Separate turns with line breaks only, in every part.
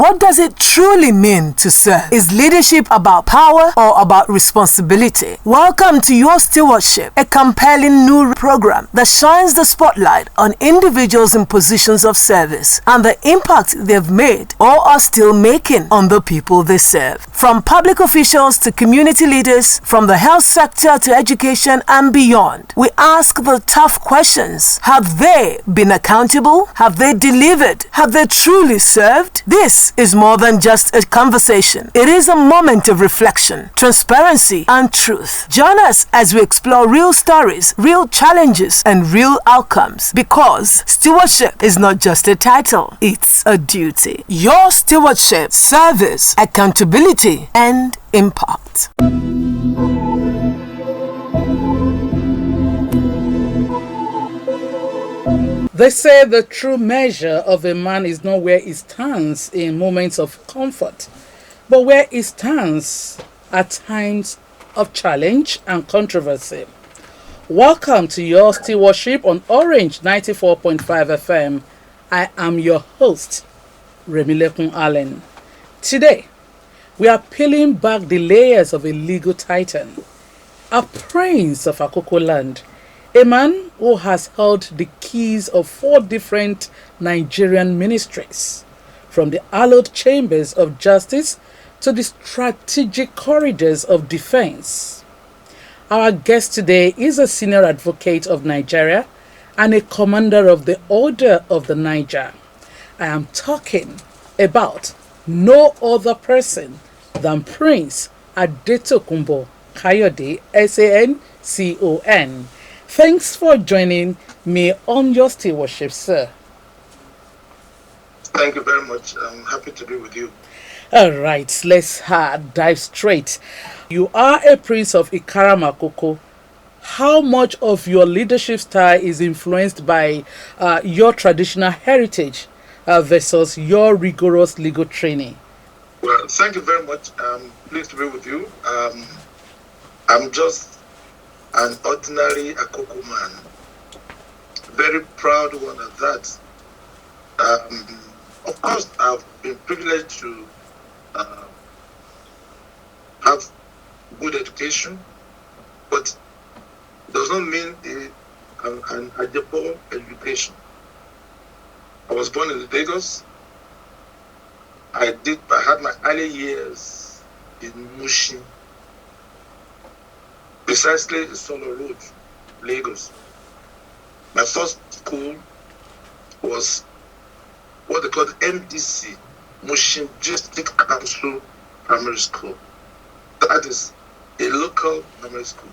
What does it truly mean to serve? Is leadership about power or about responsibility? Welcome to Your Stewardship, a compelling new program that shines the spotlight on individuals in positions of service and the impact they've made or are still making on the people they serve. From public officials to community leaders, from the health sector to education and beyond, we ask the tough questions. Have they been accountable? Have they delivered? Have they truly served? This is more than just a conversation. It is a moment of reflection, transparency, and truth. Join us as we explore real stories, real challenges, and real outcomes, because stewardship is not just a title, it's a duty. Your stewardship, service, accountability, and impact.
They say the true measure of a man is not where he stands in moments of comfort, but where he stands at times of challenge and controversy. Welcome to Your Stewardship on Orange 94.5 FM. I am your host, Remilekun Allen. Today, we are peeling back the layers of a legal titan, a prince of Akoko land, a man who has held the keys of 4 different Nigerian ministries, from the hallowed chambers of justice to the strategic corridors of defense. Our guest today is a senior advocate of Nigeria and a commander of the Order of the Niger. I am talking about no other person than Prince Adetokunbo Kayode, SANCON. Thanks for joining me on Your Stewardship, sir.
Thank you very much. I'm happy to be with you.
All right, let's dive straight. You are a prince of Ikaramakoko. How much of your leadership style is influenced by your traditional heritage versus your rigorous legal training?
Well, thank you very much. I'm pleased to be with you. I'm just an ordinary Akoko man. Very proud one of that. Of course, I've been privileged to have good education, but it does not mean an Adepo education. I was born in Lagos. I had my early years in Mushin, precisely the Solo Road, Lagos. My first school was what they call MDC, Mushin District Council Primary School. That is a local primary school.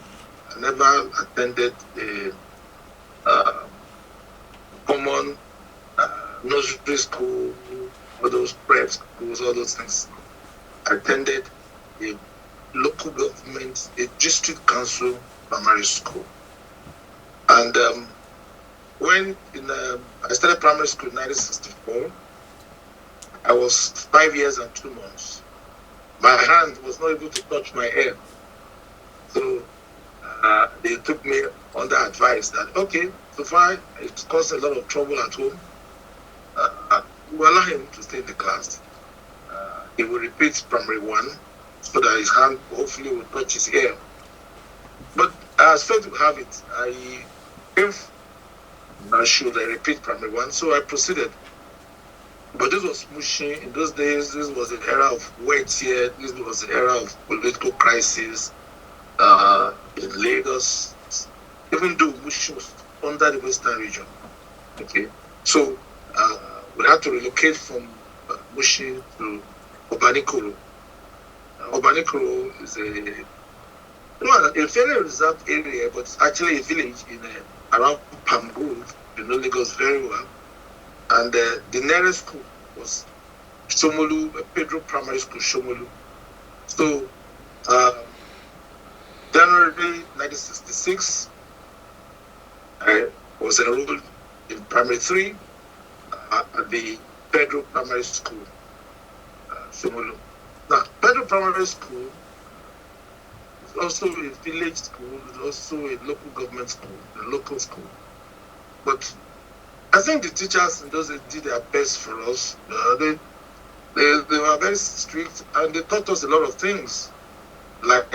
I never attended a common nursery school, all those prep schools, all those things. I attended a local government, a district council primary school. And when I started primary school in 1964, I was 5 years and 2 months. My hand was not able to touch my hair. So they took me under advice that, okay, so far it caused a lot of trouble at home. We allow him to stay in the class. He will repeat primary 1 so that his hand hopefully will touch his hair. But as fate would have it, if I should repeat primary 1, so I proceeded. But this was Mushin. In those days, this was the era of wet here. This was the era of political crisis in Lagos, even though Mushin was under the Western region. Okay, so we had to relocate from Mushin to Obanikoro. Obanikoro is a fairly reserved area, but it's actually a village around Palm Grove. You know Lagos very well. And the nearest school was Shomolu, Pedro Primary School, Shomolu. So, January 1966, I was enrolled in primary 3 at the Pedro Primary School, Shomolu. Now, Pedro Primary School is also a village school, it's also a local government school, a local school. But I think the teachers in those days did their best for us. They were very strict, and they taught us a lot of things, like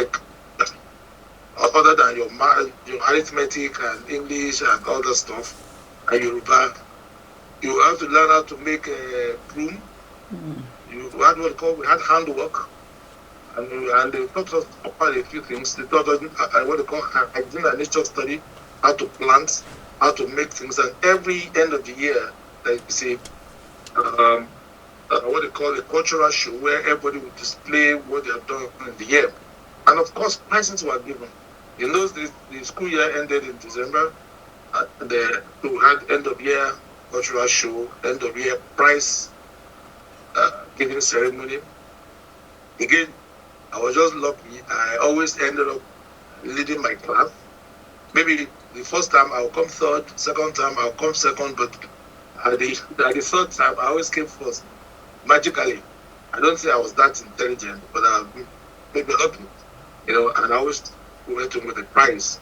other than your arithmetic and English and all that stuff, and Yoruba. You have to learn how to make a broom. You had we had handwork, and they taught us quite a few things. They taught us what they call hygiene and nature study, how to plant, how to make things, and every end of the year, like you say, what they call a cultural show where everybody would display what they have done in the year. And of course, prizes were given. In those days, the school year ended in December. We had end of year cultural show, end of year prize giving ceremony. Again, I was just lucky. I always ended up leading my class. Maybe the first time I'll come third, second time I'll come second, but at the third time I always came first. Magically. I don't say I was that intelligent, but maybe lucky, and I always went in with the prize.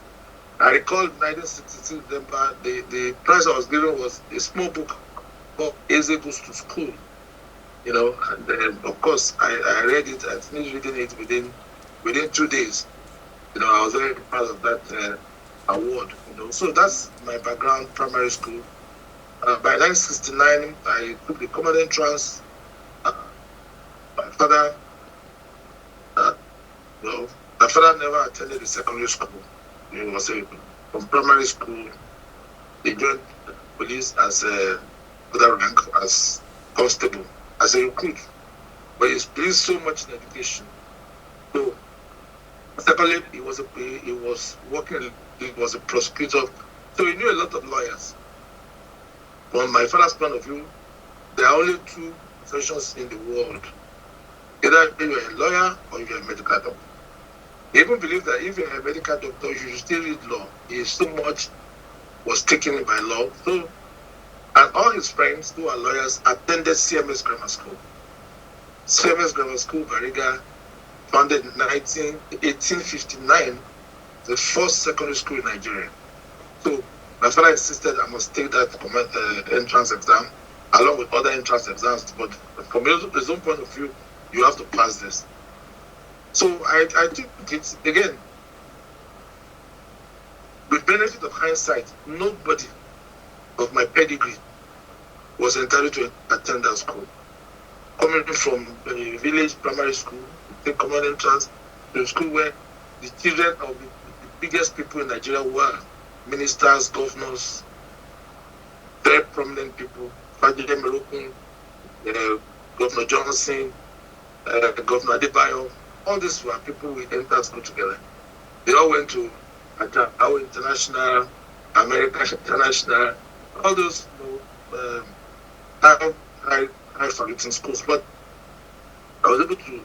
I recall 1962 December, the prize I was given was a small book called Eze Goes to School, and then of course I read it, I finished reading it within 2 days. I was very proud of that award, So that's my background, primary school. By 1969, I took the common entrance. My father never attended the secondary school. He was from primary school. He joined the police as a other rank, as constable, as a recruit. But he's believed so much in education. So, secondly, he was working. He was a prosecutor. So he knew a lot of lawyers. From my father's point of view, there are only two professions in the world. Either you're a lawyer or you're a medical doctor. He even believed that if you're a medical doctor, you should still read law. He so much was taken in by law. So, and all his friends who are lawyers attended CMS Grammar School. CMS Grammar School, Bariga, founded in 1859, the first secondary school in Nigeria. So my father insisted I must take that entrance exam along with other entrance exams, but from his own point of view, you have to pass this. So I took it again. With benefit of hindsight, nobody of my pedigree was entitled to attend that school. Coming from a village primary school, take common entrance to a school where the children of the biggest people in Nigeria were ministers, governors, very prominent people, Fajide Merokun, Governor Johnson, Governor Adebayo. All these were people we entered school together. They all went to our international, American international, all those high-falutin schools. But I was able to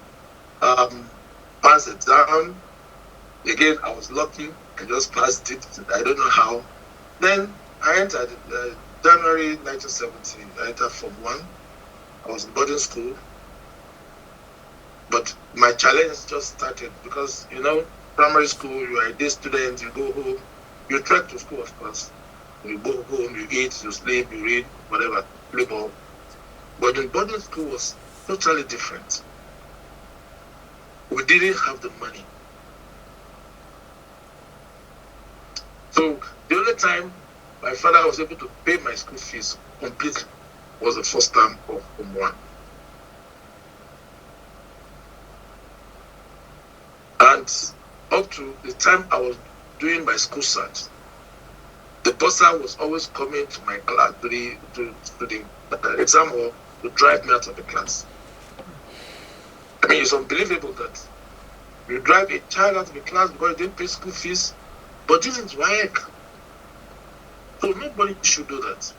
pass the exam. Again, I was lucky. I just passed it. I don't know how. Then I entered January 1970. I entered Form 1. I was in boarding school. But my challenge just started because, primary school, you are a day student, you go home, you trek to school, of course. You go home, you eat, you sleep, you read, whatever, play ball. But in boarding school was totally different. We didn't have the money. So the only time my father was able to pay my school fees completely was the first term of Form 1. And up to the time I was doing my school search, the bursar was always coming to my class, to the exam hall, to drive me out of the class. I mean, it's unbelievable that you drive a child out of the class because you didn't pay school fees, but this is WAEC. So nobody should do that.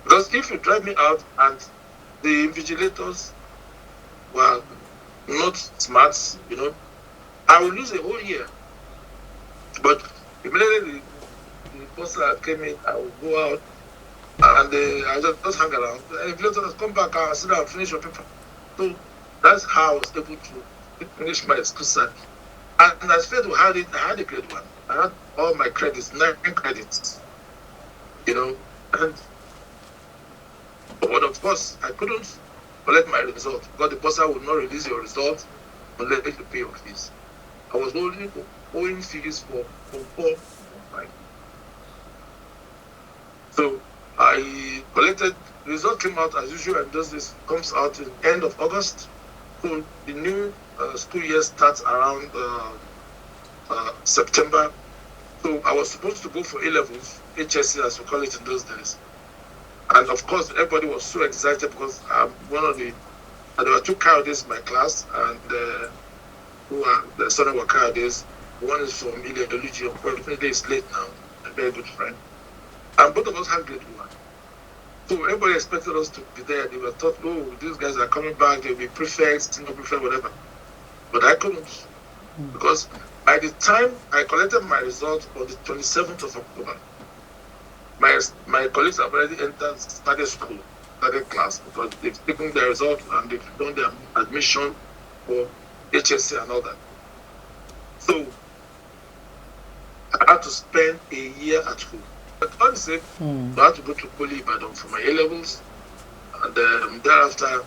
Because if you drive me out and the invigilators were not smart, I will lose a whole year. But immediately the bursar came in, I will go out and I just hang around. The invigilators come back and sit down and finish your paper. So that's how I was able to finish my school cert. And as faith had it, I had a grade 1. I had all my credits, 9 credits. And but of course I couldn't collect my result because the bursar would not release your result unless you pay your fees. I was only owing fees for 4 5. So I collected. The result came out as usual, and this comes out in end of August. So the new school year starts around September. So I was supposed to go for A-levels, HSC as we call it in those days. And of course, everybody was so excited because I'm one of the, there were 2 Coyotes in my class, and who are the son of our Coyotes. One is from Ilya Doluji, unfortunately he's late now, a very good friend. And both of us had grade 1. So everybody expected us to be there. They were thought, oh, these guys are coming back, they'll be prefects, senior prefect, whatever. But I couldn't. Because by the time I collected my result on the 27th of October, my colleagues have already started school, started class, because they've taken their result and they've done their admission for HSC and all that. So I had to spend a year at home. But honestly, I had to go to Poly Ibadan for my A-levels, and thereafter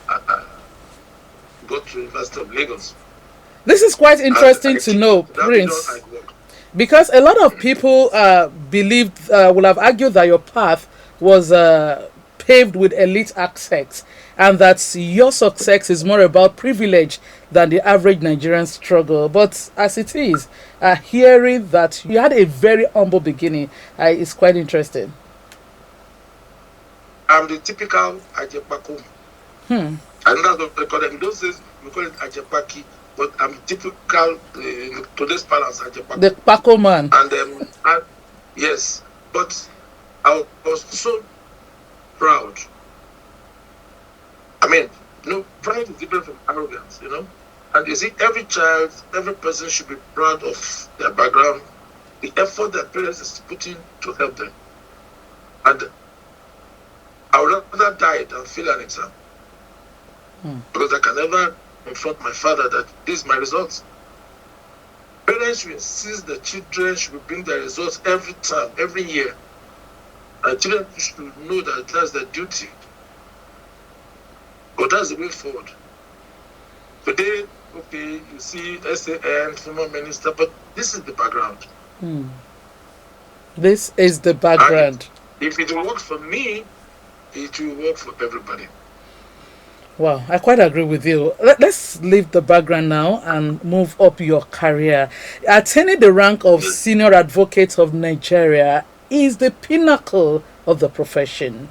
I got to University of Lagos.
This is quite interesting to know, Prince, because a lot of people believed, will have argued that your path was paved with elite access, and that your success is more about privilege than the average Nigerian struggle. But as it is, hearing that you had a very humble beginning is quite interesting.
I'm the typical Ajepako. And that's what they call it. In those days, we call it Ajepaki. But I'm typical, today's balance, Ajepako.
The Paco man.
And yes, but I was so proud. I mean, pride is different from arrogance, And you see, every child, every person should be proud of their background, the effort their parents is putting to help them. And I would rather die than fail an exam. Because I can never confront my father that this is my results. Parents should insist the children should bring their results every time, every year. And children should know that that's their duty. But that's the way forward. Today, okay, you see SAN, former minister, but this is the background.
This is the background.
And if it will work for me, it will work for everybody.
Wow, I quite agree with you. Let's leave the background now and move up your career. Attaining the rank of Senior Advocate of Nigeria is the pinnacle of the profession.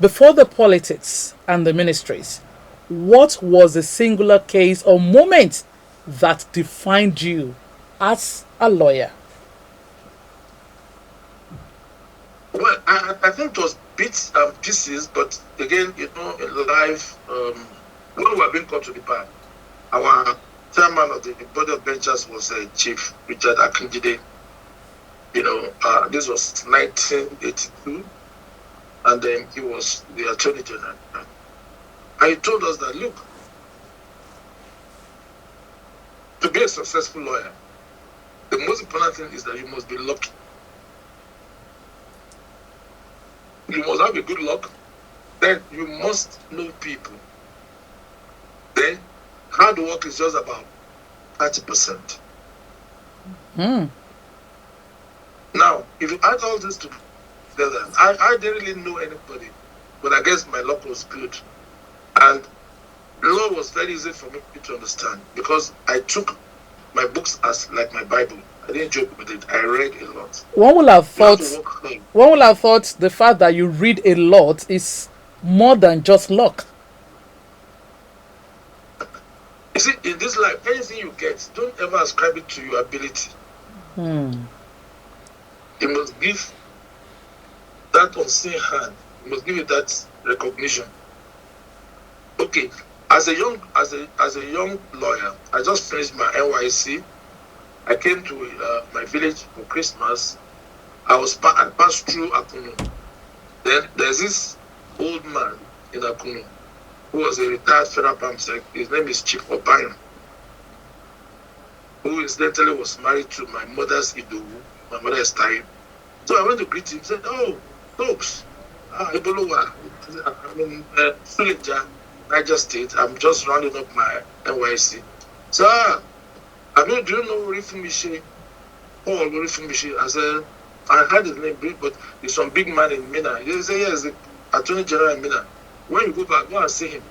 Before the politics and the ministries, what was the singular case or moment that defined you as a lawyer?
Well, I think it was bits and pieces, but again, in life, when we were being called to the bar, our chairman of the Board of Benchers was Chief Richard Akinjide. This was 1982, and then he was the Attorney General. And he told us that, look, to be a successful lawyer, the most important thing is that you must be lucky. You must have a good luck. Then you must know people. Then hard work is just about 30%. Now, if you add all this together, I didn't really know anybody, but I guess my luck was good. And the law was very easy for me to understand because I took my books as like my Bible. I didn't joke with it. I read a lot.
One will have thought the fact that you read a lot is more than just luck.
You see, in this life, anything you get, don't ever ascribe it to your ability. You must give that unseen hand. You must give it that recognition. Okay, as a young lawyer, I just finished my NYC. I came to my village for Christmas. I passed through Akunu. Then there's this old man in Akunu who was a retired federal palm sec. His name is Chief Obayan, who incidentally was married to my mother's Idowu. My mother is Thai. So I went to greet him. Said, "Oh, folks, Ebolowa, Suleja." Niger State. I'm just rounding up my NYC. So, I mean, do you know Rifumishi? Paul Rifumishi? I said, I heard his name, but he's some big man in Mina. He said, yes, the Attorney General in Mina. When you go back, go and see him.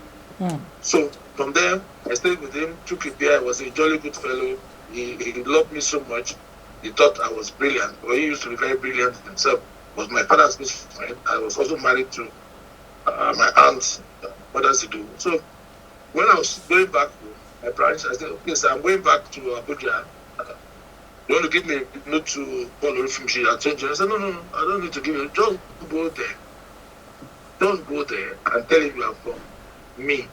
So from there, I stayed with him, took a beer. He was a jolly good fellow. He loved me so much. He thought I was brilliant. Well, he used to be very brilliant himself. Was my father's best friend. I was also married to my aunt, mother's do. So when I was going back home, my parents, I said, okay, so I'm going back to Abuja. You want to give me a note to Paul Orifimshi? I said, no, I don't need to give you. Just go there. Don't go there and tell him you are from me.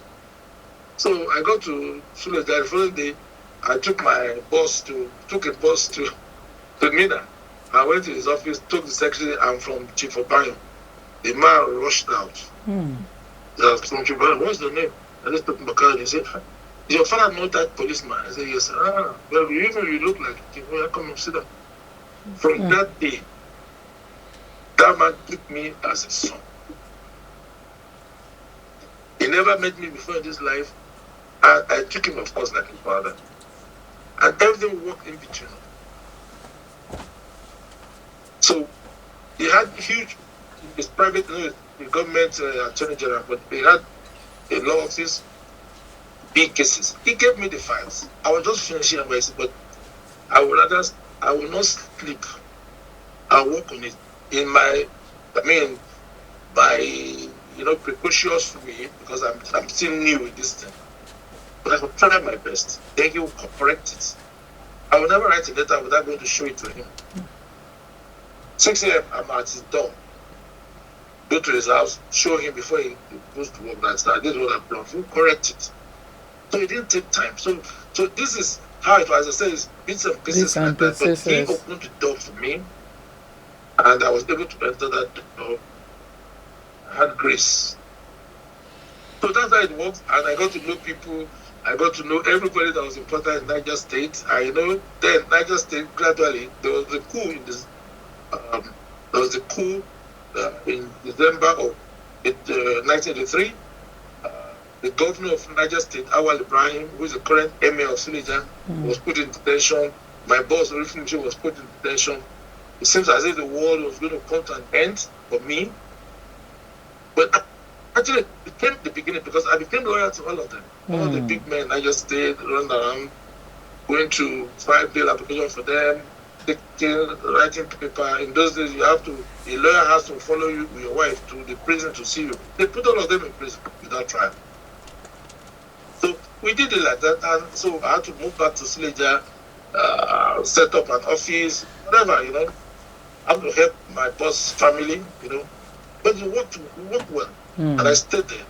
So I got to Suleja. The following day, I took a bus to Mina. I went to his office, took the secretary, I'm from Chief Obayo. The man rushed out. From Chief Obayo, what's the name? I just took my card and he said, is your father know that policeman? I said, yes. Well, you look like it. Well, come and sit down. From that day, that man took me as a son. He never met me before in this life. I took him, of course, like a father. And everything worked in between. So he had huge, his private, the government attorney general, but he had a law office, big cases. He gave me the files. I was just finishing my, but I will not sleep. I'll work on it in my precocious way, because I'm still new with this thing. But I will try my best. Then he will correct it. I will never write a letter without going to show it to him. 6 a.m. I'm at his door. Go to his house, show him before he goes to work. This is what I've done. He'll correct it. So it didn't take time. So this is how it was. As I say, it's bits and pieces like that. But he opened the door for me, and I was able to enter that door. I had grace. So that's how it works. And I got to know people. I got to know everybody that was important in Niger State. I know then Niger State gradually, there was a coup in this. There was a coup in December of 1983. The governor of Niger State, Awal Ibrahim, who is the current emir of Suleja, was put in detention. My boss, Rifumishi, was put in detention. It seems as if the world was going to come to an end for me. But actually, it became the beginning, because I became loyal to all of them. All the big men, Niger State, run around, going to file bail application for them, writing paper. In those days, a lawyer has to follow you with your wife to the prison to see you. They put all of them in prison without trial. So we did it like that, and so I had to move back to Suleja, set up an office, whatever, I had to help my boss' family, But it worked well, and I stayed there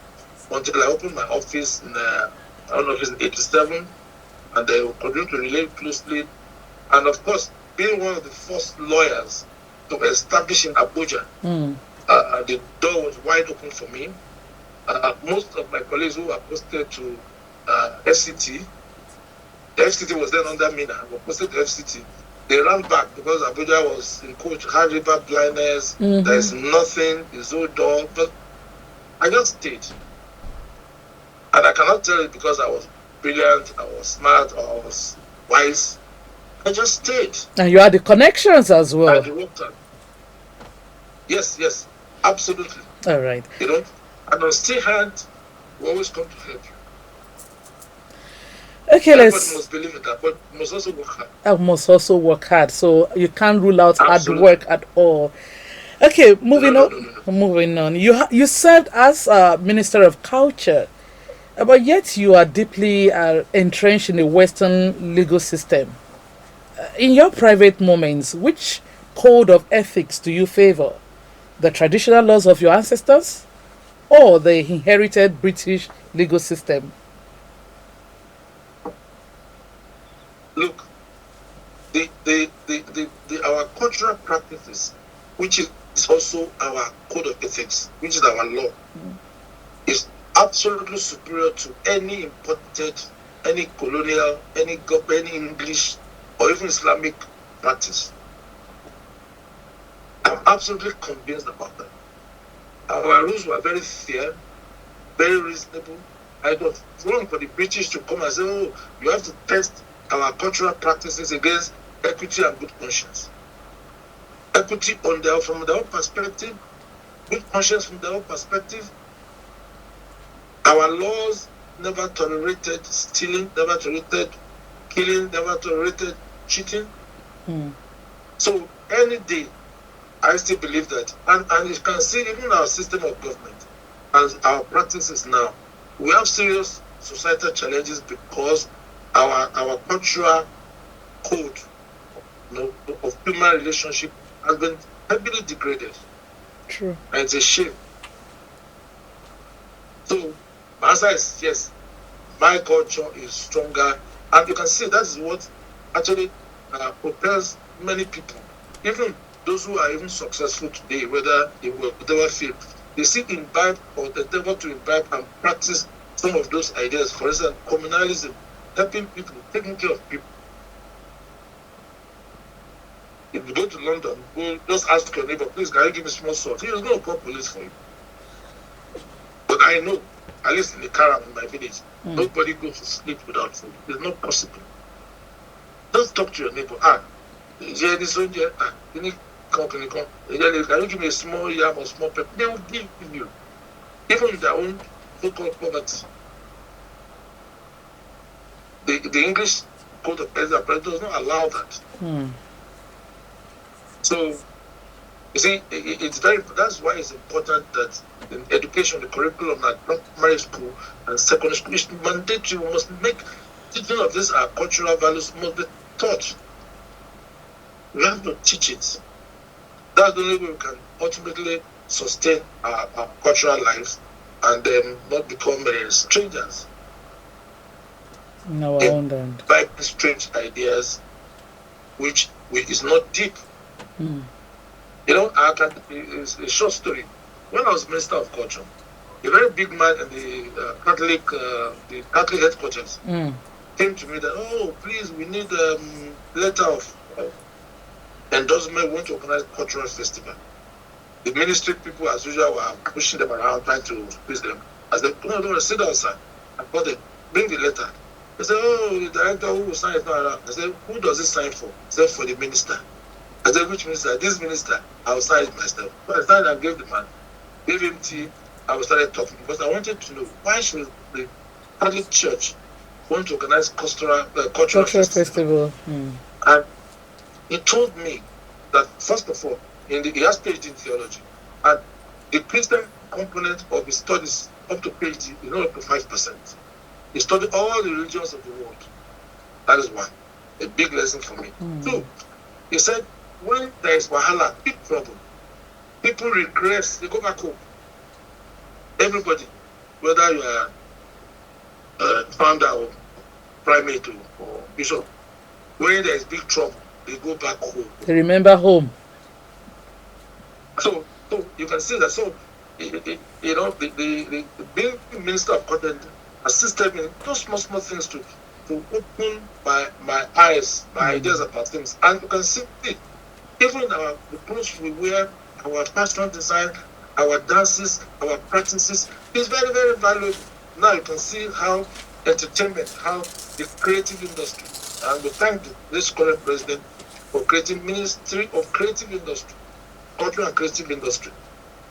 until I opened my office in, I don't know if it's 87, and they continued to relate closely. And of course, being one of the first lawyers to establish in Abuja, the door was wide open for me. Most of my colleagues who were posted to FCT, the FCT was then under Mina, were posted to FCT. They ran back because Abuja was in coach, high river blindness, there is nothing, it's all dull. But I just stayed. And I cannot tell it because I was brilliant, I was smart, or I was wise. I just stayed. And you had the connections as well. And the work. Yes, absolutely. All right. And on still hand, we always come to help you. Okay, everybody must believe in that, but must also work hard. I must also work hard, so you can't rule out hard work at all. Okay, moving on. You served as Minister of Culture, but yet you are deeply entrenched in the Western legal system. In your private moments, which code of ethics do you favor? The traditional laws of your ancestors, or the inherited British legal system? Look, our cultural practices, which is also our code of ethics, which is our law, is absolutely superior to any imported, any colonial, any English, or even Islamic practice. I'm absolutely convinced about that. Our rules were very fair, very reasonable, And it was wrong for the British to come and say, oh, you have to test our cultural practices against equity and good conscience. Equity from their own perspective, good conscience from their own perspective. Our laws never tolerated stealing, never tolerated killing, never tolerated cheating. So any day, I still believe that. And you can see even our system of government and our practices now, we have serious societal challenges because our cultural code, of human relationship has been heavily degraded.
True.
And it's a shame. So my answer is yes, my culture is stronger. And you can see that is what actually propels many people, even those who are even successful today, whether they will whatever field, they still imbibe or they endeavor to imbibe and practice some of those ideas. For instance, communalism, helping people, taking care of people. If you go to London, go just ask your neighbor, please, can you give me small salt? He is going to call police for you. But I know, at least in the Karam in my village, nobody goes to sleep without food. It's not possible. Just talk to your neighbor. You need can you give me a small yam or small pepper? They will give you. Even their own so-called poverty. The English Code of Ethics does not allow that. So, you see, that's why it's important that in education, the curriculum at primary school and secondary school is mandatory. We must make teaching of these our cultural values must be taught. We have to teach it. That's the only way we can ultimately sustain our cultural lives and then not become strangers.
No, I won't.
By strange ideas, which is not deep. It's a short story. When I was Minister of Culture, a very big man in the Catholic headquarters came to me that, oh, please, we need a letter of endorsement. We want to organize a cultural festival. The ministry people, as usual, were pushing them around, trying to squeeze them. As they don't sit outside. I called them, bring the letter. They said, oh, the director who will sign is not around. I said, who does it sign for? He said, for the minister. I said, which minister? This minister. I will sign it myself. So I signed and gave the man, gave him tea. I started talking because I wanted to know why should the Catholic Church want to organize cultural festival. And he told me that, first of all, he has PhD in theology, and the Christian component of his studies up to PhD is not up to 5%. He studied all the religions of the world. That is one, a big lesson for me. Two, he said, when there is wahala, big trouble, people regress, they go back home. Everybody, whether you are founder or primate or bishop, when there is big trouble, they go back home.
They remember home.
So you can see that. So, the being Minister of Content assisted me in those small things to open my eyes, my ideas about things. And you can see it. Even the clothes we wear, our fashion design, our dances, our practices is very, very valuable. Now you can see how entertainment, how the creative industry, and we thank this current president for creating Ministry of Creative Industry, Culture and Creative Industry.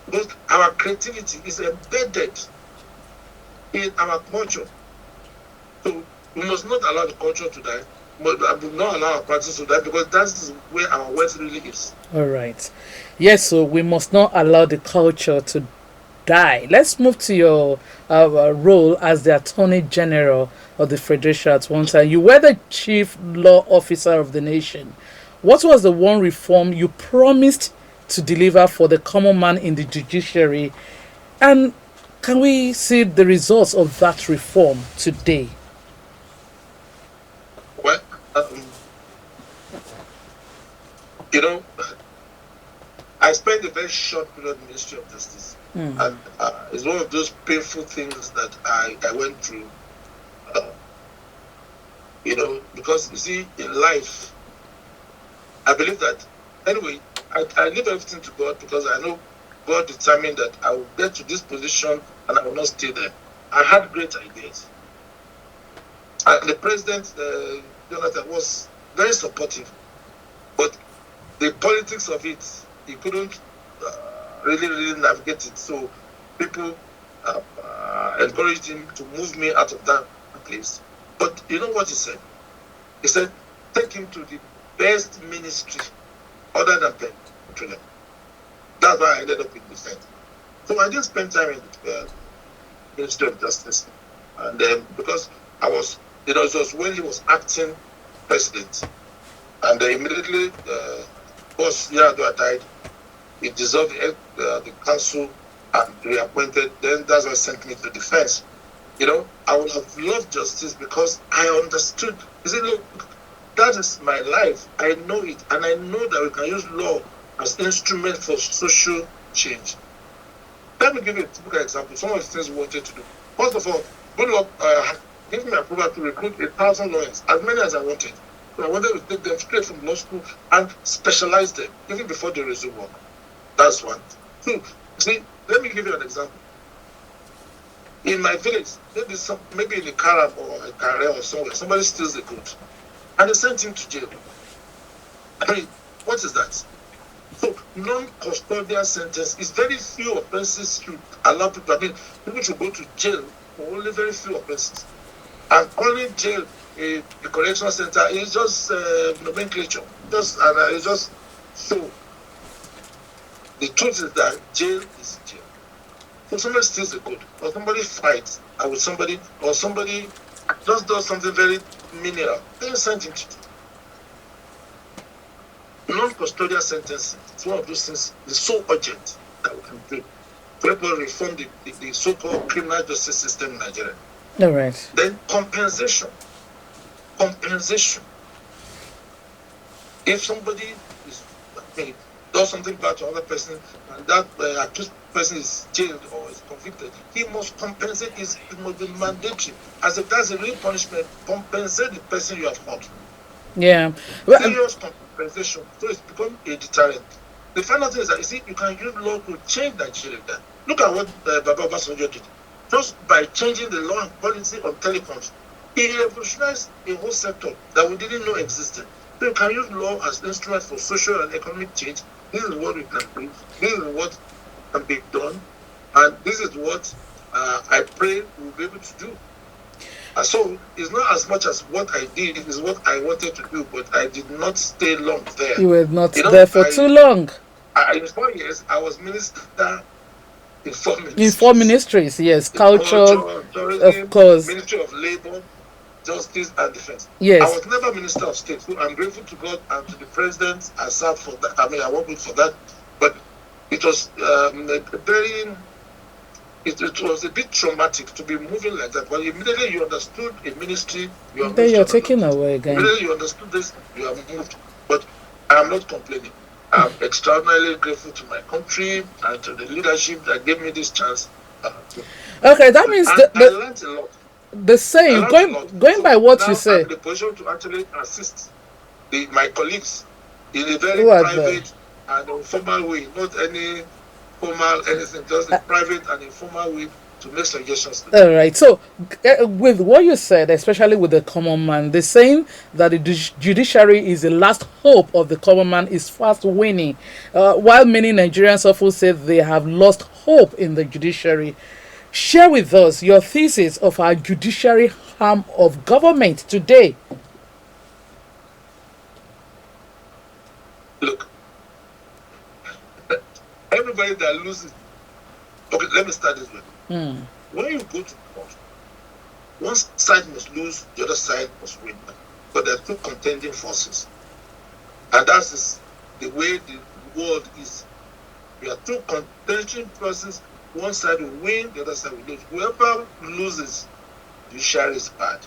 Because our creativity is embedded in our culture. So we must not allow the culture to die. But we will not allow our practice to die because that is where our wealth really is.
All right. Yes, so we must not allow the culture to die. Let's move to your role as the Attorney General of the Federation at one time. You were the Chief Law Officer of the nation. What was the one reform you promised to deliver for the common man in the judiciary? And can we see the results of that reform today?
Well, I spent a very short period in the Ministry of Justice. And it's one of those painful things that I went through. Because you see, in life, I believe that, anyway, I leave everything to God because I know God determined that I will get to this position and I will not stay there. I had great ideas. And the president, Jonathan, was very supportive. But the politics of it, he couldn't really navigate it. So people encouraged him to move me out of that place. But you know what he said? He said, take him to the best ministry other than petroleum. That's why I ended up in defense. So I didn't spend time in the Ministry of Justice. And then because I was, it was when he was acting president. And immediately, boss Yar'Adua died. He dissolved the council and reappointed. Then that's what sent me to defense. You know, I would have loved justice because I understood. You see, look, that is my life. I know it. And I know that we can use law as instrument for social change. Let me give you a typical example. Some of the things we wanted to do. First of all, good luck gave me approval to recruit 1,000 lawyers, as many as I wanted. So I wanted to take them straight from law school and specialize them, even before they resume work. That's one. Two, see, let me give you an example. In my village, maybe in a Carab or a Carré or somewhere, somebody steals a goat, and they sent him to jail. I mean, what is that? So, non-custodial sentence is very few offenses to allow people. I mean, people should go to jail for only very few offenses. And calling jail a correctional center is just nomenclature. It's just so. The truth is that jail is jail. So somebody steals a goat, or somebody fights with somebody, or somebody just does something very menial, then send him to jail. Non-custodial sentencing is one of those things that is so urgent that we can do to help us reform the so-called criminal justice system in Nigeria.
All right.
Then compensation. If somebody does something bad to another person and that accused person is jailed or is convicted, he must compensate. It must be mandatory. As if that's a real punishment, compensate the person you have hurt.
Yeah.
Serious compensation. So it's become a deterrent. The final thing is that, you see, you can use law to change Nigeria. Look at what Baba Obasanjo did. Just by changing the law and policy on telecoms, he revolutionized a whole sector that we didn't know existed. So you can use law as instrument for social and economic change. This is what we can do. This is what can be done. And this is what I pray we'll be able to do. So it's not as much as what I did, it is what I wanted to do, but I did not stay long there.
You were not there for too long.
In 4 years, I was minister in 4 ministries.
In 4 ministries, yes. Culture, tourism, of course.
Ministry of Labor, Justice and Defense.
Yes.
I was never Minister of State, so I'm grateful to God and to the President. I served for that. I mean, I worked with for that. But it was it was a bit traumatic to be moving like that. But immediately you understood a ministry, you are
then you're taken away again.
Immediately you understood this, you are moved. But I'm not complaining. I'm extraordinarily grateful to my country and to the leadership that gave me this chance.
Okay, that means
I learned a lot.
The same, going by what you say.
I'm in the position to actually assist my colleagues in a very private and informal way, not any formal anything, just a private and informal way to make suggestions.
All right. So, with what you said, especially with the common man, the saying that the judiciary is the last hope of the common man is fast waning. While many Nigerians often say they have lost hope in the judiciary. Share with us your thesis of our judiciary arm of government today.
Look, everybody that loses. Okay, let me start this way. When you go to court, one side must lose, the other side must win. But there are two contending forces. And that is the way the world is. We are two contending forces. One side will win, the other side will lose. Whoever loses, the judiciary is bad.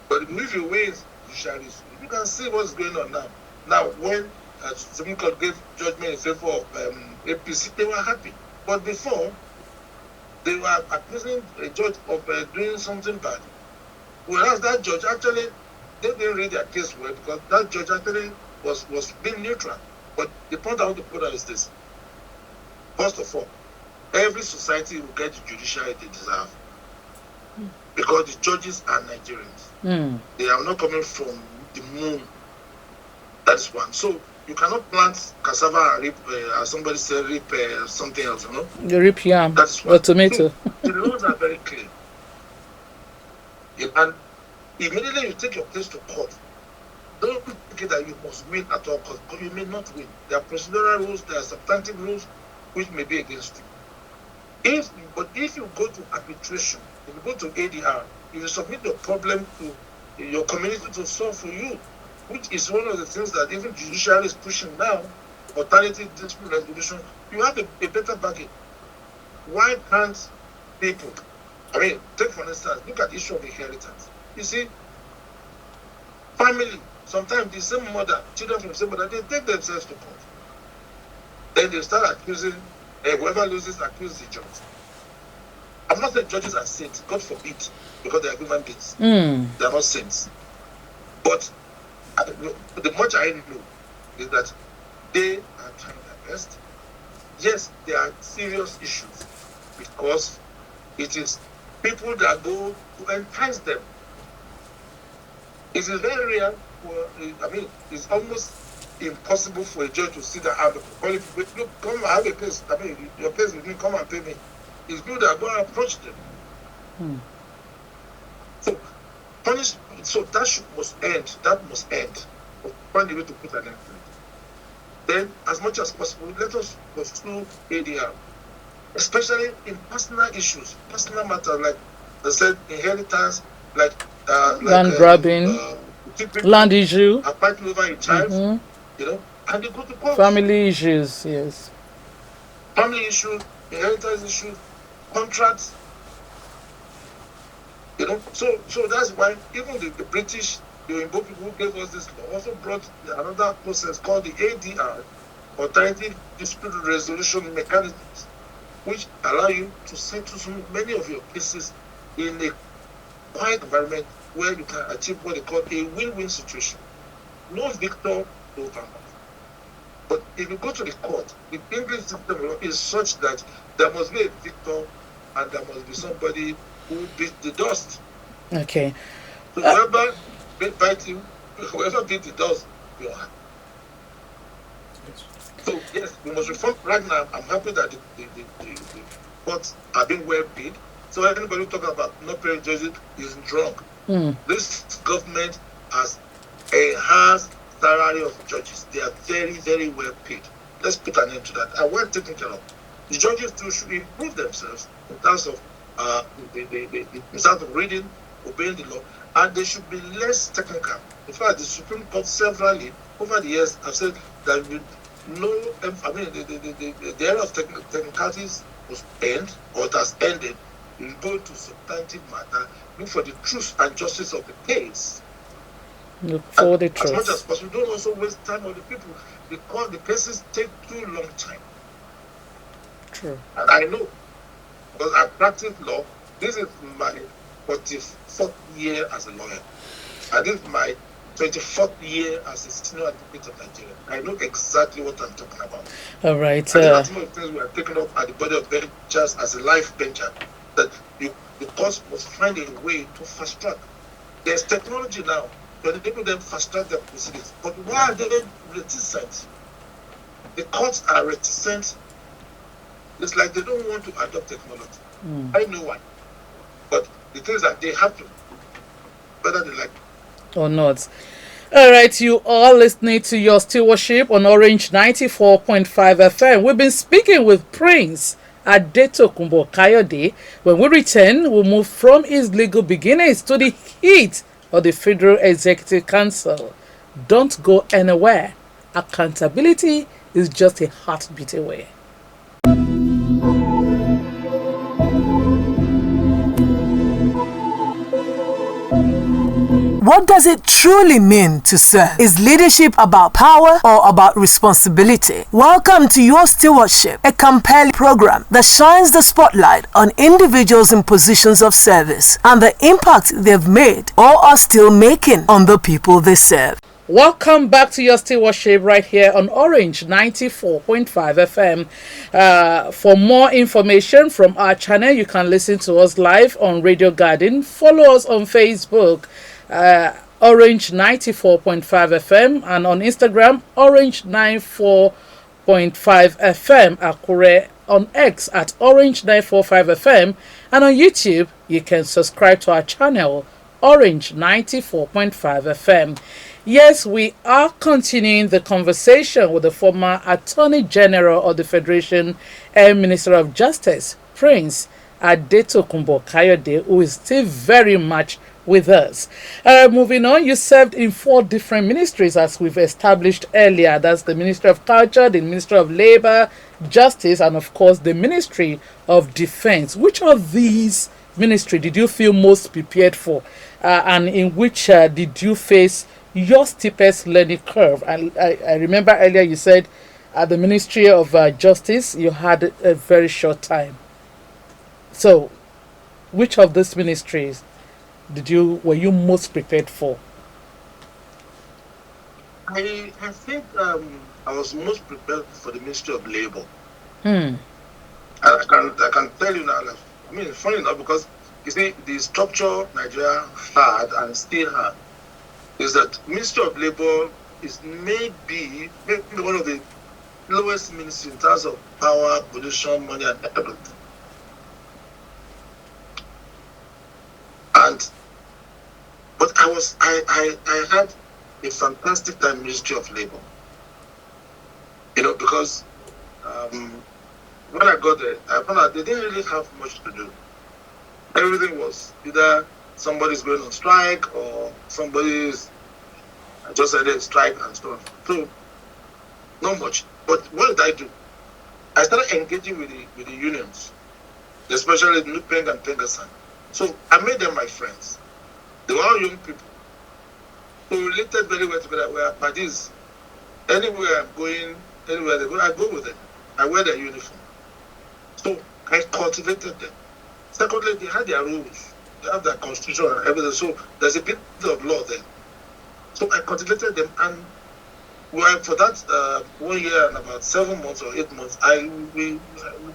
But if you win, the judiciary is good. You can see what's going on now. Now, when Supreme Court gave judgment in favor of APC, they were happy. But before, they were accusing a judge of doing something bad. Whereas that judge actually, they didn't read their case well because that judge actually was being neutral. But the point I want to put out is this. First of all, every society will get the judiciary they deserve. because the judges are Nigerians. They are not coming from the moon. That is one. So you cannot plant cassava and reap, as somebody said, reap something else, you know?
You reap yam
or
tomato.
So the laws are very clear. And immediately you take your case to court. Don't think that you must win at all costs, because you may not win. There are procedural rules, there are substantive rules which may be against you. But if you go to arbitration, if you go to ADR, if you submit your problem to your community to solve for you, which is one of the things that even judiciary is pushing now, alternative dispute resolution, you have a better bargain. Why can't people, I mean, take for instance, look at the issue of inheritance. You see, family, sometimes the same mother, children from the same mother, they take themselves to court. Then they start accusing, whoever loses accuses the judge. I'm not saying judges are saints, God forbid, because they are human beings. They are not saints. But the much I know is that they are trying their best. Yes, there are serious issues because it is people that go to entice them. It is very rare it's almost impossible for a judge to sit down and look, come and have a case. Your case with me, come and pay me. It's good that go and approach them. So punish. So that must end. That must end. Find a way to put an end to it. Then, as much as possible, let us pursue ADR, especially in personal issues, personal matters like I said, inheritance, like
land grabbing, land issue,
fighting over a child, you know, and they go to court.
Family issues, yes.
Family issues, inheritance issues, contracts. You know, so that's why even the British, the Oyinbo people who gave us this law also brought another process called the ADR, Alternative Dispute Resolution Mechanisms, which allow you to settle many of your cases in a quiet environment where you can achieve what they call a win-win situation. No victor, no victim. But if you go to the court, the English system is such that there must be a victor and there must be somebody who beat the dust.
Okay.
So whoever bite you, whoever beat the dust, you are. So yes, we must reform. Right now, I'm happy that the courts are being well paid. So anybody who talks about not paying judges is drunk. This government has enhanced salary of judges. They are very, very well paid. Let's put an end to that. And we're taking care of. The judges too should improve themselves in terms of reading, obeying the law, and they should be less technical. In fact, the Supreme Court severally over the years have said that the area of technicalities was end or it has ended. You go to substantive matter, look for the truth and justice of the case.
Look for the truth.
As much as possible, don't also waste time on the people because the cases take too long time.
True.
And I know, because I practice law, this is my 44th year as a lawyer. And this is my 24th year as a senior advocate of Nigeria. I know exactly what I'm talking about.
All right.
Some of the things we are taking up at the body of benchers as a life bencher, that the courts must find a way to fast track. There's technology now to enable them fast track their proceedings. But why are they reticent? The courts are reticent. It's like they don't want to adopt technology. I know why. But the thing is that they have to, whether they like it
or not. All right, you are listening to your Stewardship on Orange 94.5 FM. We've been speaking with Prince Adetokunbo Kayode. When we return, we'll move from his legal beginnings to the heat of the Federal Executive Council. Don't go anywhere. Accountability is just a heartbeat away.
What does it truly mean to serve? Is leadership about power or about responsibility? Welcome to Your Stewardship, a compelling program that shines the spotlight on individuals in positions of service and the impact they've made or are still making on the people they serve.
Welcome back to your Stewardship right here on Orange 94.5 FM. For more information from our channel, you can listen to us live on Radio Garden. Follow us on Facebook, Orange 94.5 FM, and on Instagram, Orange 94.5 FM, Akure, on X at Orange 945 FM, and on YouTube, you can subscribe to our channel, Orange 94.5 FM. Yes, we are continuing the conversation with the former Attorney General of the Federation and Minister of Justice, Prince Adetokunbo Kayode, who is still very much with us. Moving on, you served in 4 different ministries as we've established earlier. That's the Ministry of Culture, the Ministry of Labor, Justice, and of course the Ministry of Defense. Which of these ministries did you feel most prepared for? And in which did you face your steepest learning curve? And I remember earlier you said at the Ministry of Justice you had a very short time. So, which of these ministries were you most prepared for?
I think I was most prepared for the Ministry of Labor. I can tell you now. I mean, funny enough, because you see, the structure Nigeria had and still had is that Ministry of Labor is maybe one of the lowest ministries in terms of power, position, money, and everything. But I had a fantastic time in Ministry of Labor. Because when I got there, I found out they didn't really have much to do. Everything was either somebody's going on strike or somebody's just ended strike and stuff. So, not much. But what did I do? I started engaging with the unions, especially Nupeng and Tengasan. So I made them my friends. They were all young people who related very well together. We are buddies. Anywhere I'm going, anywhere they go, I go with them. I wear their uniform. So I cultivated them. Secondly, they had their rules. They have their constitution and everything. So there's a bit of law there. So I cultivated them, and for that 1 year and about 7 months or 8 months, we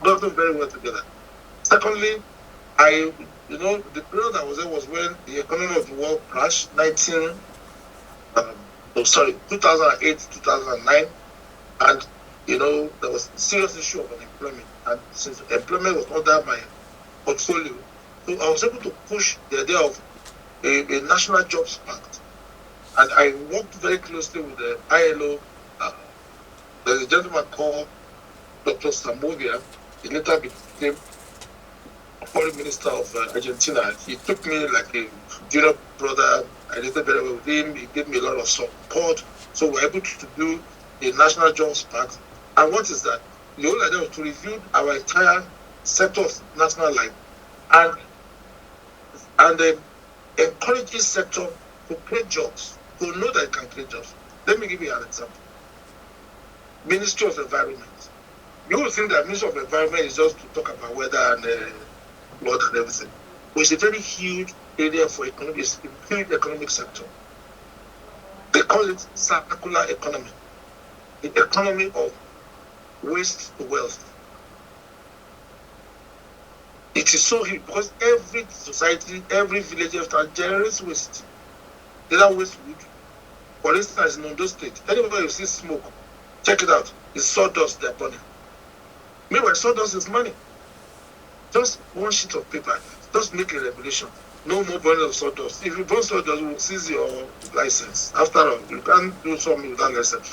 got them very well together. Secondly, the period I was there was when the economy of the world crashed, 2008, 2009, and there was a serious issue of unemployment. And since employment was under my portfolio, so I was able to push the idea of a national jobs pact. And I worked very closely with the ILO. There's a gentleman called Dr. Samovia. He later became foreign minister of Argentina. He took me like a junior brother. I did very well with him. He gave me a lot of support. So we were able to do a national jobs pact. And what is that? The whole idea was to review our entire sector of national life and encourage this sector to create jobs, to know that it can create jobs. Let me give you an example. Ministry of Environment. You will think that Ministry of Environment is just to talk about weather and flood and everything. But it's a very huge area for economic, it's a huge economic sector. They call it circular economy. The economy of waste to wealth. It is so huge because every society, every village generates waste. They don't waste wood. For instance, in Ondo State, anywhere you see smoke, check it out. It's sawdust they're burning. Meanwhile, sawdust is money. Just one sheet of paper. Just make a regulation. No more burning of sawdust. If you burn sawdust, we'll seize your license. After all, you can't do something without license.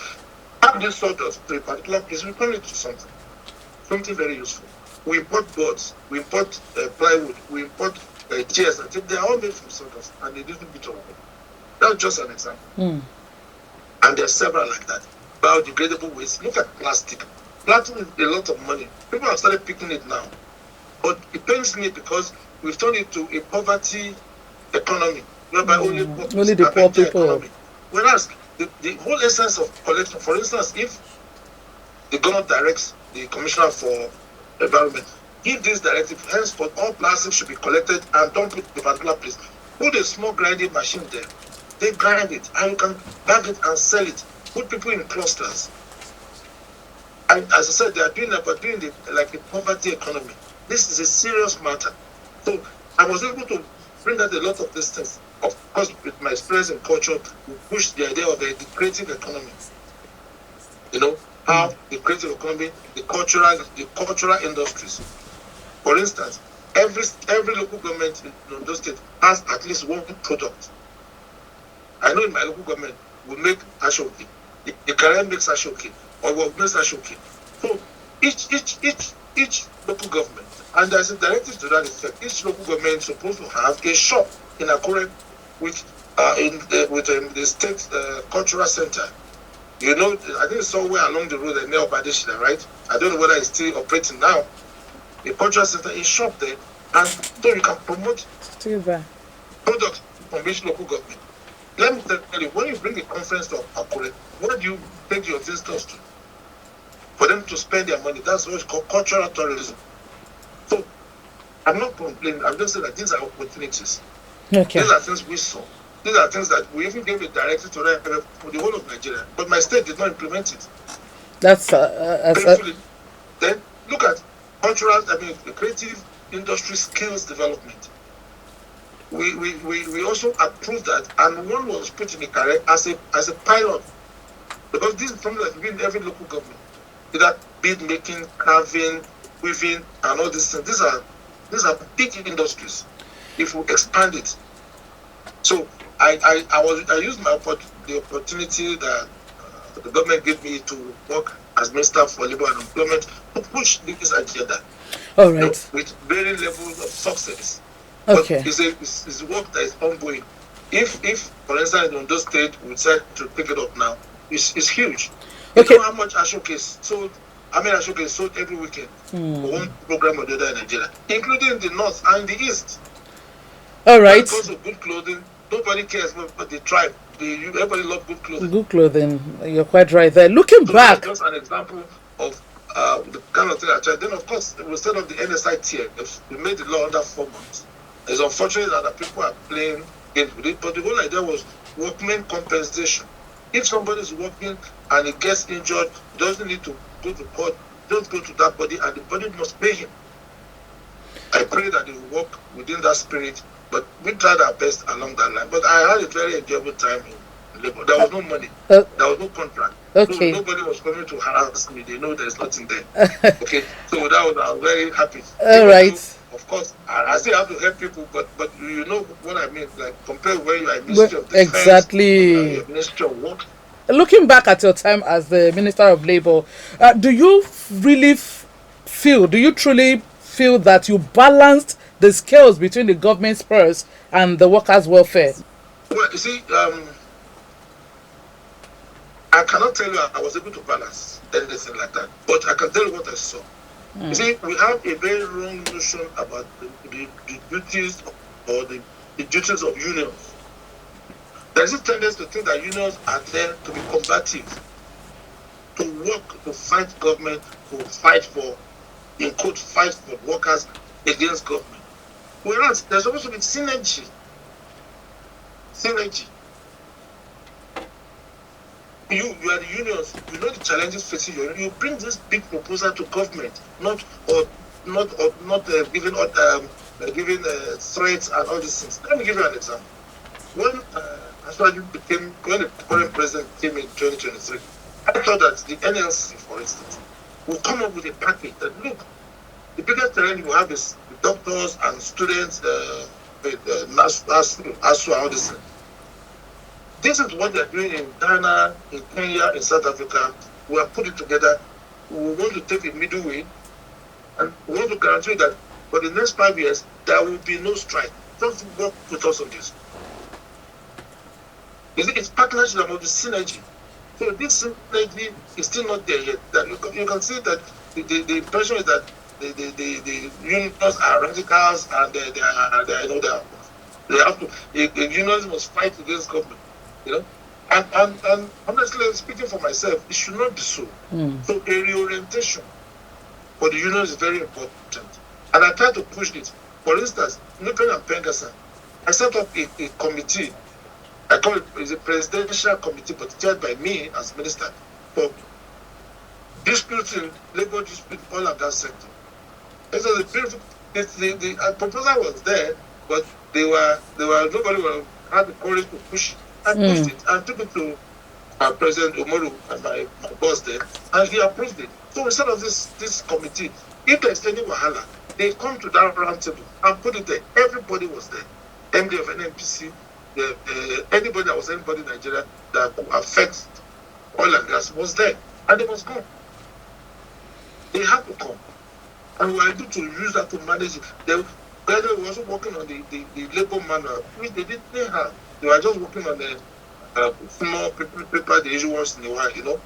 Add this sawdust to a particular place, return it to something. Something very useful. We import boards, we import plywood, we import chairs. They are all made from sawdust, and they didn't beat over. That's just an example. And there are several like that. Biodegradable waste. Look at plastic. Plastic is a lot of money. People have started picking it now. But it pains me because we've turned it to a poverty economy, whereby only the poor people. Economy. Whereas the whole essence of collection, for instance, if the government directs the Commissioner for Environment, give this directive, henceforth all plastic should be collected and dumped in a particular place. Put a small grinding machine there. they grind it, and you can bag it and sell it. Put people in clusters. And as I said, they are doing that, but doing it like a poverty economy. This is a serious matter. So I was able to bring out a lot of these things. Of course, with my experience in culture, we push the idea of the creative economy. You know, how the creative economy, the cultural industries. For instance, every local government in Ondo State has at least one product. I know in my local government, we make ashoki. The Karen makes ashoki, or we make ashoki. So each local government, and there's a directive to that effect, each local government is supposed to have a shop in accordance with the state cultural center. You know, I think it's somewhere along the road at Neo Badeshina, right? I don't know whether it's still operating now. The cultural center is shop there, and so you can promote products from each local government. Let me tell you, when you bring a conference to Akure, what do you take your visitors to? For them to spend their money. That's what's called cultural tourism. So I'm not complaining. I'm just saying that these are opportunities.
Okay.
These are things we saw. These are things that we even gave a directive to them for the whole of Nigeria, but my state did not implement it.
That's
Then look at the creative industry skills development. We also approved that, and one was put in the career as a pilot, because this is something that's been in every local government. That bead making, carving, weaving, and all these things. These are big industries. If we expand it, so I used the opportunity that the government gave me to work as Minister for Labour and Employment to push this agenda.
All right.
With varying levels of success.
Okay.
But it's work that is ongoing. If for instance, in Ondo State, we decide to pick it up now, it's huge.
Okay.
You know how much Ashoke is sold? Ashoke is sold every weekend for one program or the other in Nigeria, including the north and the east.
All right.
Because of good clothing, nobody cares about the tribe. Everybody loves good clothing.
Good clothing. You're quite right there. Looking back.
Just an example of the kind of thing I tried. Then, of course, we set up the NSITF. We made the law under 4 months. It's unfortunate that the people are playing games with it, but the whole idea was workmen compensation. If somebody is working and he gets injured, he doesn't need to go to court. Just go to that body, and the body must pay him. I pray that they will work within that spirit, but we tried our best along that line. But I had a very enjoyable time in labor. There was no money. There was no contract.
Okay.
So nobody was coming to harass me. They know there's nothing there. Okay. So I was very happy.
All right.
Of course, I still have to help people, but you know what I mean. Like, compare where you are Ministry of Defense,
exactly.
Ministry of Work.
Looking back at your time as the Minister of Labour, do you really do you truly feel that you balanced the scales between the government's purse and the workers' welfare?
Well, you see, I cannot tell you I was able to balance anything like that, but I can tell you what I saw. You see, we have a very wrong notion about the duties or the duties of unions. There is a tendency to think that unions are there to be combative, to work, to fight government, to fight for, in quote, fight for workers against government. Whereas there's supposed to be synergy. You are the unions, you know the challenges facing you. You bring this big proposal to government, not giving threats and all these things. Let me give you an example. When the current president came in 2023, I thought that the NLC, for instance, will come up with a package that, look, the biggest challenge we have is the doctors and students, ASU, all this. This is what they're doing in Ghana, in Kenya, in South Africa. We have put it together. We want to take a middle way, and we want to guarantee that for the next 5 years, there will be no strike. Just work with us on this. It's partnership about the synergy. So this synergy is still not there yet. That you can see that the impression is that the unions are radicals and they have to. The unions must fight against government. You know, and honestly speaking for myself, it should not be so. So a reorientation for the unions is very important, and I try to push it. For instance, Nupen and Pengasan, I set up a committee I call it a presidential committee, but chaired by me as minister for disputes in labor dispute all of that sector. And so the proposal was there, but nobody had the courage to push it. I pushed it and took it to President Umaru and my boss there, and he approved it. So instead of this committee, if there's any wahala, they come to that round table and put it there. Everybody was there. MD of NNPC, anybody that was anybody in Nigeria that could affect oil and gas was there, and they must come. They had to come. And we were able to use that to manage it. They were also working on the labor manual, which they didn't have. They were just working on the small paper they usually once in a while, you know.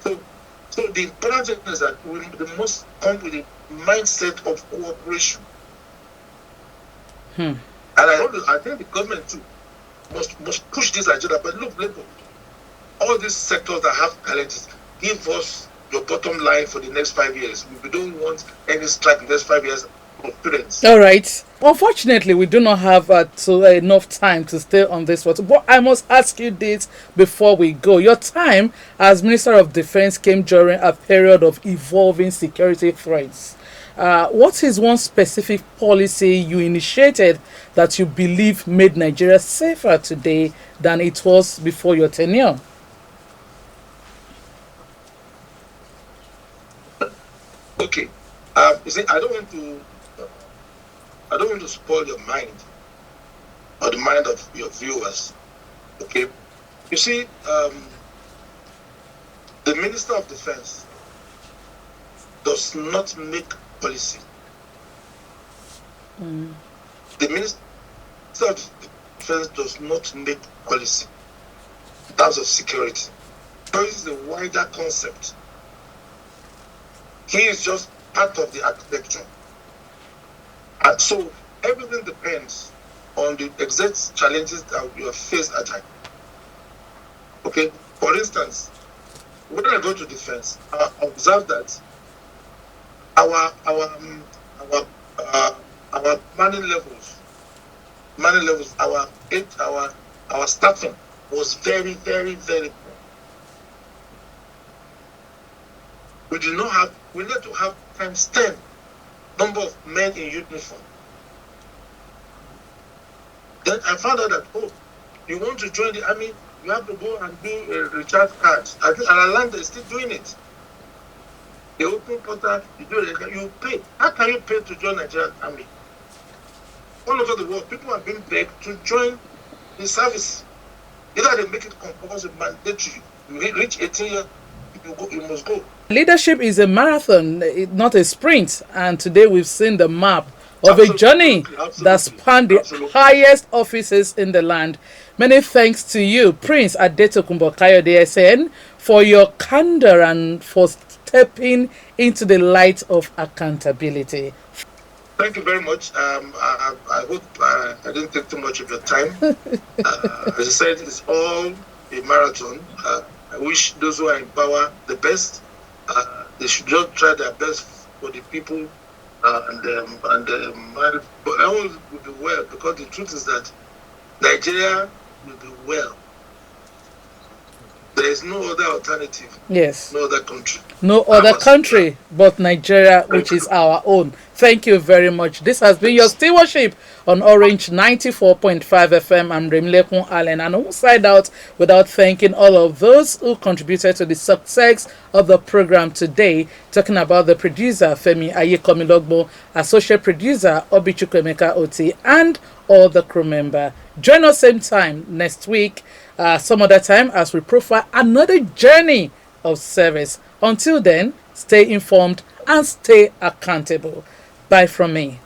So the important thing is that we must come with a mindset of cooperation. And I think the government too must push this agenda. But look, all these sectors that have challenges, give us your bottom line for the next 5 years. We don't want any strike in the next 5 years for students.
All right. Unfortunately, we do not have enough time to stay on this one. But I must ask you this before we go. Your time as Minister of Defense came during a period of evolving security threats. What is one specific policy you initiated that you believe made Nigeria safer today than it was before your tenure?
Okay. You see, I don't want to spoil your mind or the mind of your viewers. Okay. You see, the Minister of Defense does not make policy. The Minister of Defense does not make policy in terms of security. Policy is a wider concept. He is just part of the architecture. And so everything depends on the exact challenges that you are faced at time. Okay? For instance, when I go to defense, I observe that our manning levels, our staffing was very, very, very poor. We need to have times 10 number of men in uniform. Then I found out that, you want to join the army, you have to go and do a recharge card. I think Alalanda is still doing it. The open portal, you pay. How can you pay to join the Nigerian army? All over the world, people are being begged to join the service. Either they make it compulsory, mandatory. You reach 18 years, you must go.
Leadership is a marathon, not a sprint. And today we've seen the map of a journey that spanned the highest offices in the land. Many thanks to you, Prince Adetokunbo SN, for your candor and for stepping into the light of accountability.
Thank you very much. I hope I didn't take too much of your time. As I said, it's all a marathon. I wish those who are in power the best. They should just try their best for the people, but all will be well, because the truth is that Nigeria will be well. There is no other alternative.
Yes.
No other country.
No other country but Nigeria, which is our own. Thank you very much. This has been your stewardship on Orange 94.5 FM. I'm Remilekun Allen, and I won't side out without thanking all of those who contributed to the success of the program today. Talking about the producer, Femi Ayekomilogbo, associate producer, Obichukwemeka Oti, and all the crew member. Join us same time next week, some other time, as we profile another journey of service. Until then, stay informed and stay accountable. Bye from me.